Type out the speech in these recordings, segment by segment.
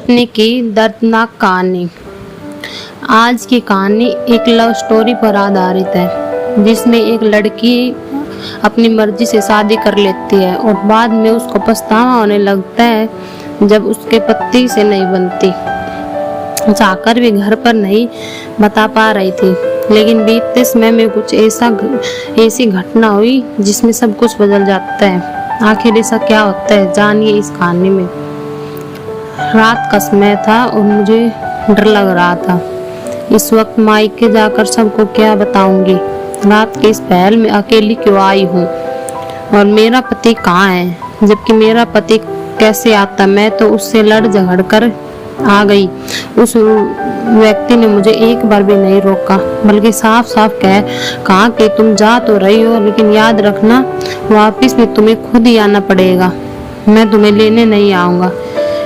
सपने की दर्दनाक कहानी। आज की कहानी एक लव स्टोरी पर आधारित है, जिसमें एक लड़की अपनी मर्जी से शादी कर लेती है और बाद में उसको पछतावा होने लगता है जब उसके पति से नहीं बनती। चाहकर भी घर पर नहीं बता पा रही थी, लेकिन बीतते समय में कुछ ऐसी घटना हुई जिसमें सब कुछ बदल जाता है। आखिर ऐसा क्या होता है, जानिए इस कहानी में। रात का समय था और मुझे डर लग रहा था। इस वक्त मायके जाकर सबको क्या बताऊंगी। रात के इस पहर में अकेली क्यों आई हूँ और मेरा पति कहाँ है, जबकि मेरा पति कैसे आता। मैं तो उससे लड़ झगड़ कर आ गई। उस व्यक्ति ने मुझे एक बार भी नहीं रोका, बल्कि साफ साफ कहा कि तुम जा तो रही हो, लेकिन याद रखना वापिस भी तुम्हें खुद ही आना पड़ेगा, मैं तुम्हें लेने नहीं आऊंगा।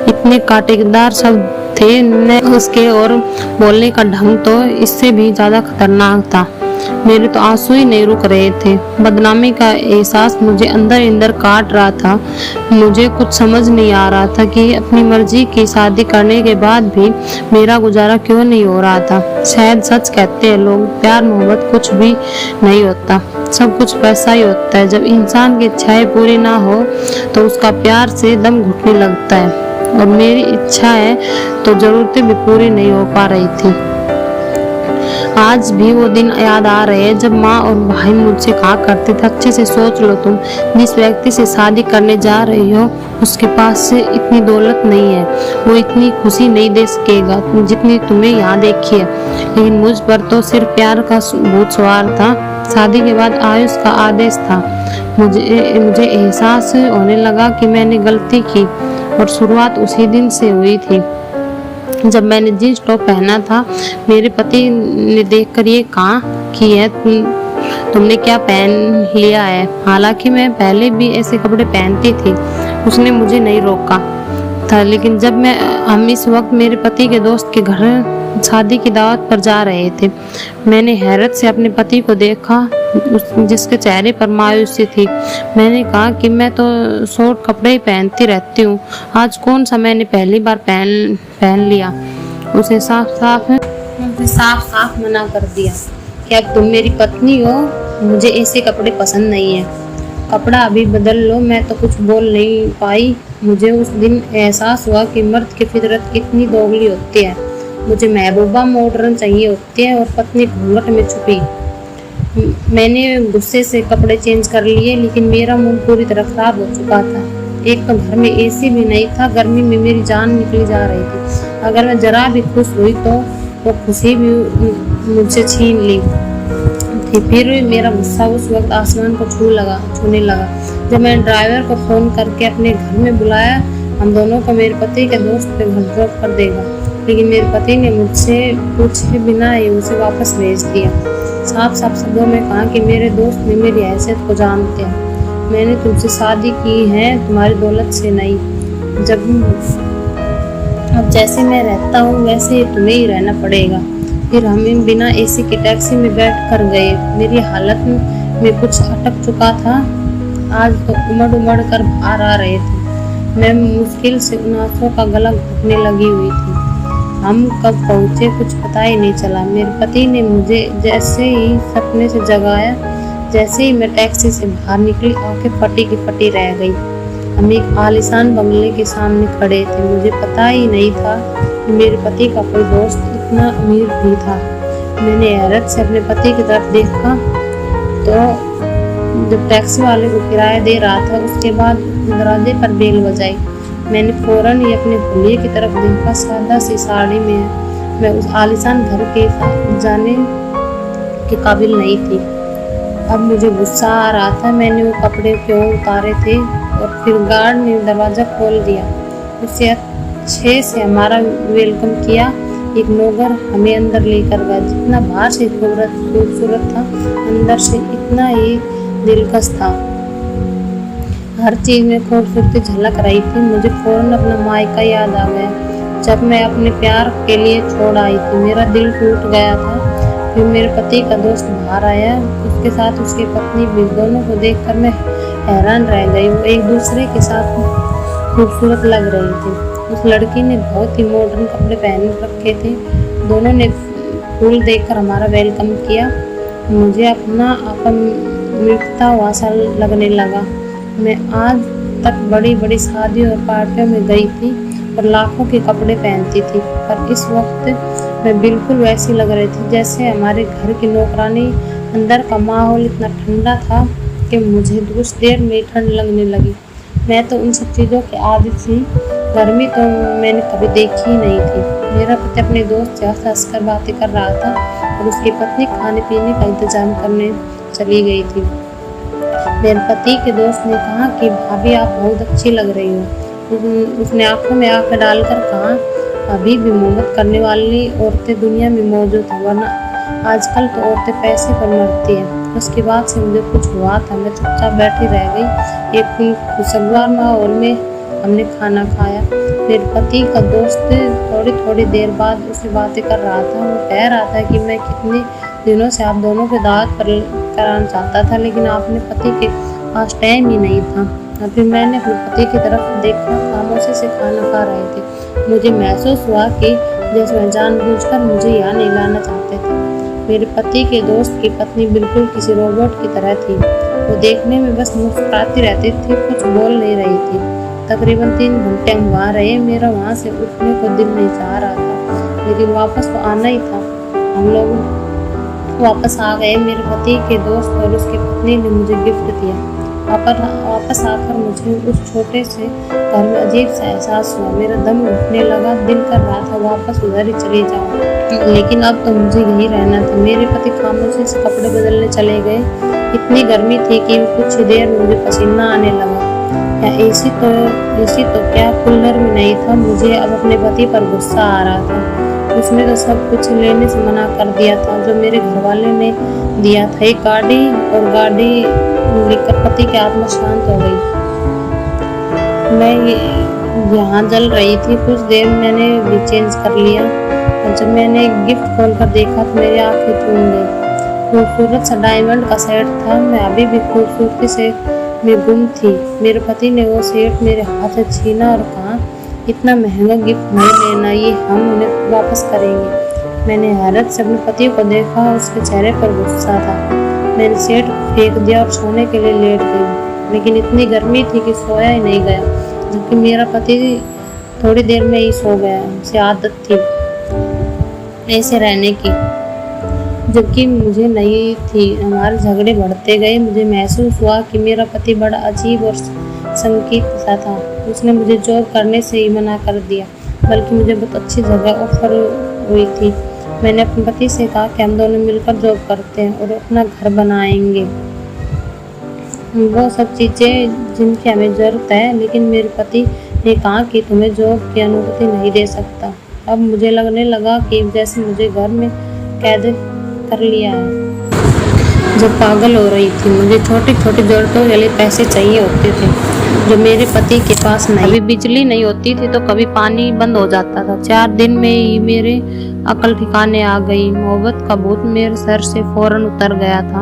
इतने कांटेदार शब्द थे न उसके, और बोलने का ढंग तो इससे भी ज्यादा खतरनाक था। मेरे तो आंसू ही नहीं रुक रहे थे। बदनामी का एहसास मुझे अंदर अंदर काट रहा था। मुझे कुछ समझ नहीं आ रहा था कि अपनी मर्जी की शादी करने के बाद भी मेरा गुजारा क्यों नहीं हो रहा था। शायद सच कहते हैं लोग, प्यार मोहब्बत कुछ भी नहीं होता, सब कुछ पैसा ही होता है। जब इंसान की इच्छाएं पूरी ना हो तो उसका प्यार से दम घुटने लगता है, और मेरी इच्छा है तो जरूरतें भी पूरी नहीं हो पा रही थी। आज भी वो दिन याद आ रहे हैं जब माँ और भाई मुझसे कहा करते थे, अच्छे से सोच लो, तुम जिस व्यक्ति से शादी करने जा रही हो उसके पास से इतनी दौलत नहीं है, वो इतनी खुशी नहीं दे सकेगा जितनी तुम्हें यहाँ देखी है। लेकिन मुझ पर तो सिर्फ प्यार का भूत सवार था। शादी के बाद आयुष का आदेश था। मुझे एहसास होने लगा कि मैंने गलती की, और शुरुआत उसी दिन से हुई थी जब मैंने जींस टॉप पहना था। मेरे पति ने देखकर ये कहा कि है तुमने क्या पहन लिया है। हालांकि मैं पहले भी ऐसे कपड़े पहनती थी, उसने मुझे नहीं रोका था। लेकिन जब हम इस वक्त मेरे पति के दोस्त के घर शादी की दावत पर जा रहे थे, मैंने हैरत से अपने पति को देखा जिसके चेहरे पर मायूसी थी। मैंने कहा कि मैं तो शॉर्ट कपड़े ही पहनती रहती हूँ, आज कौन सा मैंने पहली बार पहन लिया। उसे साफ साफ मना कर दिया कि अब तुम मेरी पत्नी हो, मुझे ऐसे कपड़े पसंद नहीं है, कपड़ा अभी बदल लो। मैं तो कुछ बोल नहीं पाई। मुझे उस दिन एहसास हुआ कि मर्द की फितरत कितनी दोगली होती है। मुझे महबूबा मॉडर्न चाहिए होती है और पत्नी घूंघट में छुपी। मैंने गुस्से से कपड़े चेंज कर लिए, लेकिन मेरा मूड पूरी तरह खराब हो चुका था। एक तो घर में एसी भी नहीं था, गर्मी में मेरी जान निकली जा रही थी। अगर मैं जरा भी खुश हुई तो वो खुशी भी मुझसे छीन ली थी। फिर मेरा गुस्सा उस वक्त आसमान को छूने लगा जब मैंने ड्राइवर को फोन करके अपने घर में बुलाया। हम दोनों को मेरे पति के दोस्त पे घर ड्रॉप कर देगा, लेकिन मेरे पति ने मुझसे पूछे बिना ही उसे वापस भेज दिया। साफ साफ शब्दों में कहा कि मेरे दोस्त ने मेरी हैसियत को जानते हैं, मैंने तुमसे शादी की है तुम्हारी दौलत से नहीं। अब जैसे मैं रहता हूँ वैसे ही तुम्हें ही रहना पड़ेगा। फिर हम बिना एसी की टैक्सी में बैठ कर गए। मेरी हालत में कुछ अटक चुका था। आज तो उमड़ कर बाहर आ रहे थे। मैं मुश्किल से उन आंसुओं का गला घुटने लगी हुई थी। हम कब पहुँचे कुछ पता ही नहीं चला। मेरे पति ने मुझे जैसे ही सपने से जगाया, जैसे ही मैं टैक्सी से बाहर निकली, आंखें फटी की फटी रह गई। हम एक आलीशान बंगले के सामने खड़े थे। मुझे पता ही नहीं था कि मेरे पति का कोई दोस्त इतना अमीर भी था। मैंने हैरत से अपने पति की तरफ देखा तो जब टैक्सी वाले को किराया दे रहा था, उसके बाद दरवाजे पर बेल बजाई। मैंने फौरन ही अपने हुलिये की तरफ देखा। सादा सी साड़ी में मैं उस आलीशान घर के जाने के काबिल नहीं थी। अब मुझे गुस्सा आ रहा था। मैंने वो कपड़े क्यों उतारे थे, और फिर गार्ड ने दरवाज़ा खोल दिया। उससे अच्छे से हमारा वेलकम किया। एक नौकर हमें अंदर लेकर गया। जितना बाहर से खूबसूरत था, अंदर से इतना ही दिलकश था। हर चीज में खूबसूरती झलक रही थी। मुझे फौरन अपना मायका याद आ गया जब मैं अपने प्यार के लिए छोड़ आई थी। मेरा दिल टूट गया था। फिर मेरे पति का दोस्त बाहर आया, उसके साथ उसकी पत्नी भी। दोनों को देखकर मैं हैरान रह गई। वो एक दूसरे के साथ खूबसूरत लग रही थी। उस लड़की ने बहुत ही मॉडर्न कपड़े पहन रखे थे। दोनों ने फूल देकर हमारा वेलकम किया। मुझे अपना अपन मिटता हुआ सा लगने लगा। मैं आज तक बड़ी बड़ी शादी और पार्टियों में गई थी और लाखों के कपड़े पहनती थी, पर इस वक्त मैं बिल्कुल वैसी लग रही थी जैसे हमारे घर की नौकरानी। अंदर का माहौल इतना ठंडा था कि मुझे कुछ देर में ठंड लगने लगी। मैं तो उन सब चीज़ों की आदी थी। गर्मी तो मैंने कभी देखी ही नहीं थी। मेरा पति अपने दोस्त से हंस कर बातें कर रहा था और उसकी पत्नी खाने पीने का इंतजाम करने चली गई थी। मेरे पति के दोस्त ने कहा कि भाभी आप बहुत अच्छी लग रही हो। उसने आंखों में आंखें डालकर कहा, अभी भी मोहब्बत करने वाली औरतें दुनिया में मौजूद हैं, वरना आजकल तो औरतें पैसे पर मरती हैं। उसके बाद से मुझे कुछ हुआ था, मैं चुपचाप बैठी रह गई। एक खुशगवार माहौल में हमने खाना खाया। मेरे पति का दोस्त थोड़ी थोड़ी देर बाद उससे बातें कर रहा था। वो कह रहा था कि मैं कितने दिनों से आप दोनों के दावत पर कराना चाहता था, लेकिन आपने पति के पास टाइम ही नहीं था। और फिर मैंने अपने पति की तरफ देखा, खामोशी से खाना खा रहे थे। मुझे महसूस हुआ कि जैसे वह जानबूझकर मुझे यहाँ नहीं लाना चाहते थे। मेरे पति के दोस्त की पत्नी बिल्कुल किसी रोबोट की तरह थी। वो देखने में बस मुस्कुराती रहती थी, कुछ बोल नहीं रही थी। तकरीबन 3 घंटे हम वहाँ रहे। मेरा वहाँ से उठने को दिल नहीं चाह रहा था, लेकिन वापस तो आना ही था। हम लोग वापस आ गए। मेरे पति के दोस्त और उसकी पत्नी ने मुझे गिफ्ट दिया। वापस आकर मुझे उस छोटे से घर में अजीब सा एहसास हुआ। मेरा दम घुटने लगा, दिल कर रहा था वापस उधर ही चली जाऊं, लेकिन अब तो मुझे यहीं रहना था। मेरे पति खामोशी से कपड़े बदलने चले गए। इतनी गर्मी थी कि कुछ ही देर मुझे पसीना आने लगा। या एसी तो क्या, कूलर में नहीं था। मुझे अब अपने पति पर गुस्सा आ रहा था। उसने तो सब कुछ लेने से मना कर दिया था जो मेरे घर वाले ने दिया था। एक गाड़ी लेकर पति की आत्मा शांत हो गई। मैं यहाँ जल रही थी। कुछ देर मैंने भी चेंज कर लिया और जब मैंने गिफ्ट खोल कर देखा तो मेरी आंखें चूम गई। खूबसूरत सा डायमंड का सेट था। मैं अभी भी खूबसूरती से में गुम थी। मेरे पति ने वो सेट मेरे हाथ से छीना और कहा, इतना महंगा गिफ्ट नहीं लेना, ये हम उन्हें वापस करेंगे। मैंने हैरत से अपने पति को देखा, उसके चेहरे पर गुस्सा था। मैंने सेट फेंक दिया और सोने के लिए लेट गई, लेकिन इतनी गर्मी थी कि सोया ही नहीं गया, जबकि मेरा पति थोड़ी देर में ही सो गया। उसे आदत थी ऐसे रहने की, जबकि मुझे नहीं थी। हमारे झगड़े बढ़ते गए। मुझे महसूस हुआ कि मेरा पति बड़ा अजीब और संकीर्ण सा था। उसने मुझे जॉब करने से ही मना कर दिया, बल्कि मुझे बहुत अच्छी जगह ऑफर हुई थी। मैंने अपने पति से कहा कि हम दोनों मिलकर जॉब करते हैं और अपना घर बनाएंगे, वो सब चीज़ें जिनकी हमें ज़रूरत है। लेकिन मेरे पति ने कहा कि तुम्हें जॉब की अनुमति नहीं दे सकता। अब मुझे लगने लगा कि जैसे मुझे घर में कैद कर लिया है। जब पागल हो रही थी, मुझे छोटी छोटी जरूरतों के लिए पैसे चाहिए होते थे जो मेरे पति के पास नहीं। कभी बिजली नहीं होती थी तो कभी पानी बंद हो जाता था। 4 दिन में ही मेरे अकल ठिकाने आ गई। मोहब्बत का भूत मेरे सर से फौरन उतर गया था।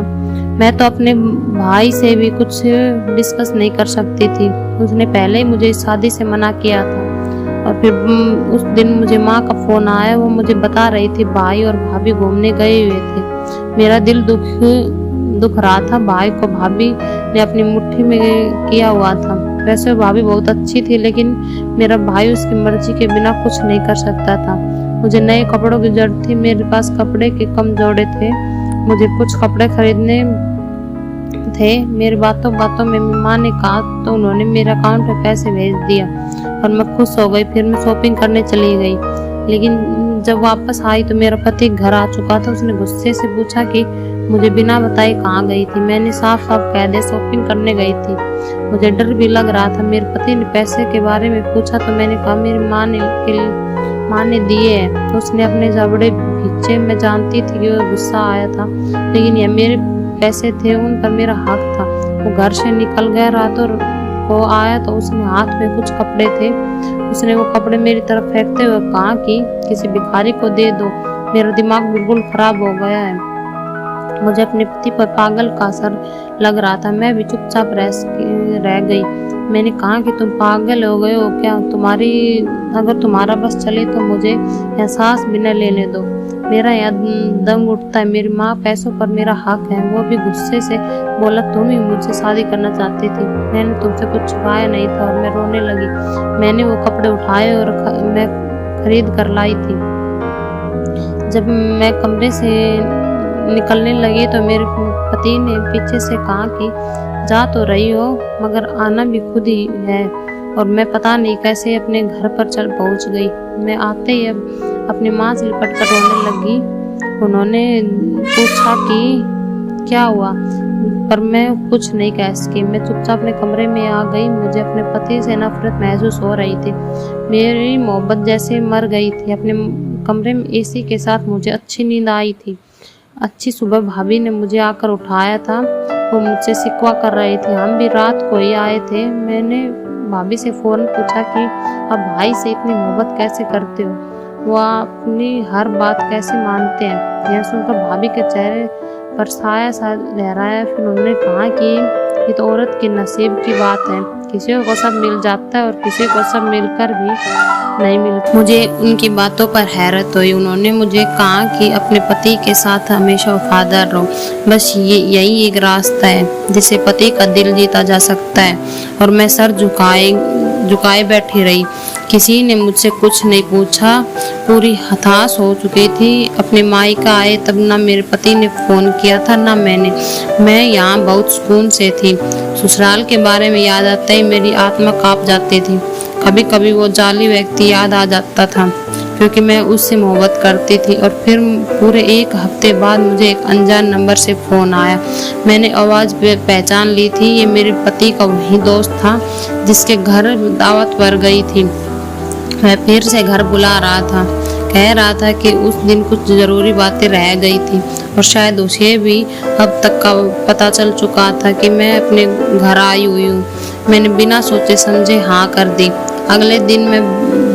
मैं तो अपने भाई से भी कुछ डिस्कस नहीं कर सकती थी। उसने पहले ही मुझे इस शादी से मना किया था। और फिर उस दिन मुझे माँ का फोन आया। वो मुझे बता रही थी भाई और भाभी घूमने गए हुए थे। मेरा दिल दुख रहा था। भाई को भाभी ने अपनी मुट्ठी में किया हुआ था। वैसे भाभी बहुत अच्छी थी, लेकिन मेरा भाई उसकी मर्जी के बिना कुछ नहीं कर सकता था। मुझे नए कपड़ों की जरूरत थी। मेरे पास कपड़े के कम जोड़े थे। मुझे कुछ कपड़े खरीदने थे। मेरे बातों में माँ ने कहा तो उन्होंने मेरे अकाउंट में पैसे भेज दिया और मैं खुश हो गई। फिर मैं शॉपिंग करने चली गई, लेकिन जब वापस आई तो मेरा पति घर आ चुका था। उसने गुस्से से पूछा कि मुझे बिना बताए कहाँ गई थी। मैंने साफ साफ कह दिया शॉपिंग करने गई थी। मुझे डर भी लग रहा था। मेरे पति ने पैसे के बारे में पूछा तो मैंने कहा मेरी माँ ने दिए हैं। तो उसने अपने जबड़े खींचे। मैं जानती थी कि वो गुस्सा आया था, लेकिन ये मेरे पैसे थे, उन पर मेरा हक था। वो घर से निकल गया। रातों को आया तो उसने हाथ में कुछ कपड़े थे। उसने वो कपड़े मेरी तरफ फेंकते हुए कहा कि किसी भिखारी को दे दो। मेरा दिमाग बिल्कुल खराब हो गया है। मुझे अपने पति पर पागल का असर लग रहा था। मैं भी चुपचाप रह गई। मैंने कहा कि तुम पागल हो गए हो क्या? अगर तुम्हारा बस चले तो मुझे एहसास भी न लेने दो। मेरा यहाँ दम उठता है। मेरी माँ पैसों पर मेरा हक है। वो भी गुस्से से बोला, तुम ही मुझसे शादी करना चाहती थी। मैंने तुमसे कुछ छुपाया नहीं था। और मैं रोने लगी। मैंने वो कपड़े उठाए और मैं खरीद कर लाई थी। जब मैं कमरे से निकलने लगी तो मेरे पति ने पीछे से कहा कि जा तो रही हो मगर आना भी खुद ही है। और मैं पता नहीं कैसे अपने घर पर चल पहुंच गई। मैं आते ही अब अपनी माँ से लिपट कर रोने लगी। उन्होंने पूछा कि क्या हुआ, पर मैं कुछ नहीं कह सकी। मैं चुपचाप अपने कमरे में आ गई। मुझे अपने पति से नफरत महसूस हो रही थी। मेरी मोहब्बत जैसे मर गई थी। अपने कमरे में एसी के साथ मुझे अच्छी नींद आई थी। अच्छी सुबह भाभी ने मुझे आकर उठाया था। वो मुझसे शिकवा कर रहे थे। हम भी रात को ही आए थे। मैंने भाभी से फौरन पूछा कि अब भाई से इतनी मोहब्बत कैसे करते हो? वो अपनी हर बात कैसे मानते हैं? यह सुनकर भाभी के चेहरे पर साया सा लहराया। फिर उन्होंने कहा कि ये तो औरत के नसीब की बात है। किसी को सब मिल जाता है और किसी को सब मिलकर भी नहीं मिलता। मुझे उनकी बातों पर हैरत हुई। उन्होंने मुझे कहा कि अपने पति के साथ हमेशा वफादार रहो। बस यही एक रास्ता है जिससे पति का दिल जीता जा सकता है। और मैं सर झुकाए बैठी रही। किसी ने मुझसे कुछ नहीं पूछा। पूरी हताश हो चुकी थी। अपने मायका आए तब ना मेरे पति ने फोन किया था ना मैंने। मैं यहाँ बहुत सुकून से थी। ससुराल के बारे में याद आता ही मेरी आत्मा कांप जाती थी। कभी कभी वो जाली व्यक्ति याद आ जाता था क्योंकि मैं उससे मोहब्बत करती थी। और फिर पूरे एक हफ्ते बाद मुझे एक अनजान नंबर से फ़ोन आया। मैंने आवाज़ पहचान ली थी। ये मेरे पति का वही दोस्त था जिसके घर दावत पर गई थी। वह फिर से घर बुला रहा था। कह रहा था कि उस दिन कुछ ज़रूरी बातें रह गई थी और शायद उसे भी अब तक का पता चल चुका था कि मैं अपने घर आई हुई हूँ। मैंने बिना सोचे समझे हाँ कर दी। अगले दिन मैं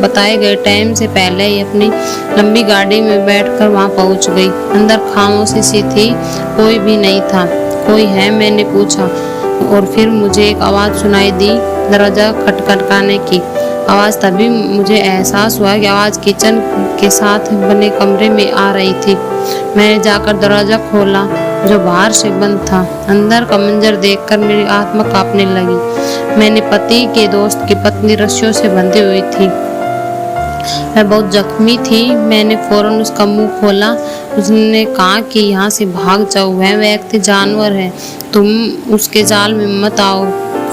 बताए गए टाइम से पहले ही अपनी लंबी गाड़ी में बैठकर वहाँ पहुँच गई। अंदर खामोशी सी थी। कोई भी नहीं था। कोई है, मैंने पूछा। और फिर मुझे एक आवाज़ सुनाई दी, दरवाज़ा खटखटाने की आवाज़। तभी मुझे एहसास हुआ कि आवाज़ किचन के साथ बने कमरे में आ रही थी। मैंने जाकर दरवाज़ा खोला जो बाहर से बंद था। अंदर का मंजर देखकर मेरी आत्मा कांपने लगी। मैंने पति के दोस्त की पत्नी रस्सियों से बंधी हुई थी। मैं बहुत जख्मी थी। मैंने फौरन उसका मुंह खोला। उसने कहा कि यहाँ से भाग जाओ, वह व्यक्ति जानवर है, तुम उसके जाल में मत आओ,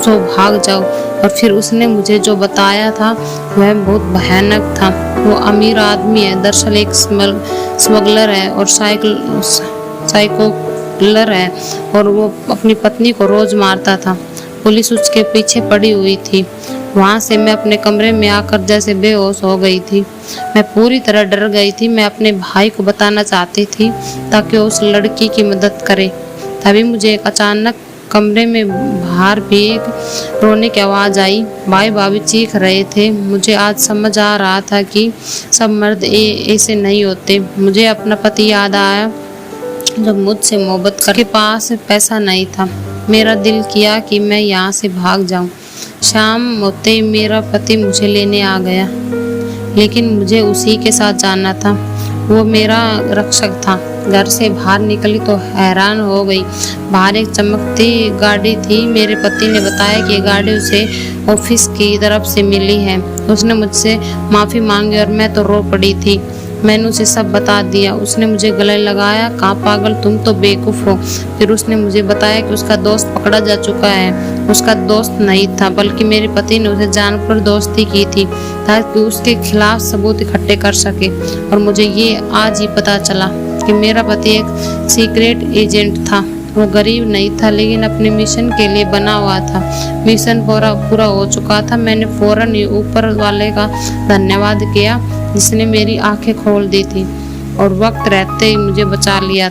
सो भाग जाओ। और फिर उसने मुझे जो बताया था वह बहुत भयानक था। वो अमीर आदमी है, दरअसल एक स्मगलर है और साइको किलर है। और वो अपनी पत्नी को रोज मारता था। पुलिस उसके पीछे पड़ी हुई थी। वहाँ से मैं अपने कमरे में आकर जैसे बेहोश हो गई थी। मैं पूरी तरह डर गई थी। मैं अपने भाई को बताना चाहती थी ताकि वो उस लड़की की मदद करे। तभी मुझे एक अचानक कमरे में बाहर भी एक रोने की आवाज़ आई। भाई भाभी चीख रहे थे। मुझे आज समझ आ रहा था कि सब मर्द ऐसे नहीं होते। मुझे अपना पति याद आया जब मुझसे मोहब्बत करके पास पैसा नहीं था। मेरा दिल किया कि मैं यहाँ से भाग जाऊँ। शाम होते ही मेरा पति मुझे लेने आ गया, लेकिन मुझे उसी के साथ जाना था। वो मेरा रक्षक था। घर से बाहर निकली तो हैरान हो गई। बाहर एक चमकती गाड़ी थी। मेरे पति ने बताया कि ये गाड़ी उसे ऑफिस की तरफ से मिली है। उसने मुझसे माफ़ी मांगी और मैं तो रो पड़ी थी। मैंने उसे सब बता दिया। उसने मुझे गले लगाया, कहा पागल तुम तो बेवकूफ़ हो। फिर उसने मुझे बताया कि उसका दोस्त पकड़ा जा चुका है। उसका दोस्त नहीं था बल्कि मेरे पति ने उसे जानकर दोस्ती की थी ताकि उसके खिलाफ सबूत इकट्ठे कर सके। और मुझे ये आज ही पता चला कि मेरा पति एक सीक्रेट एजेंट था। वो गरीब नहीं था लेकिन अपने मिशन के लिए बना हुआ था। मिशन पूरा हो चुका था। मैंने फौरन ही ऊपर वाले का धन्यवाद किया जिसने मेरी आंखें खोल दी थी और वक्त रहते ही मुझे बचा लिया था।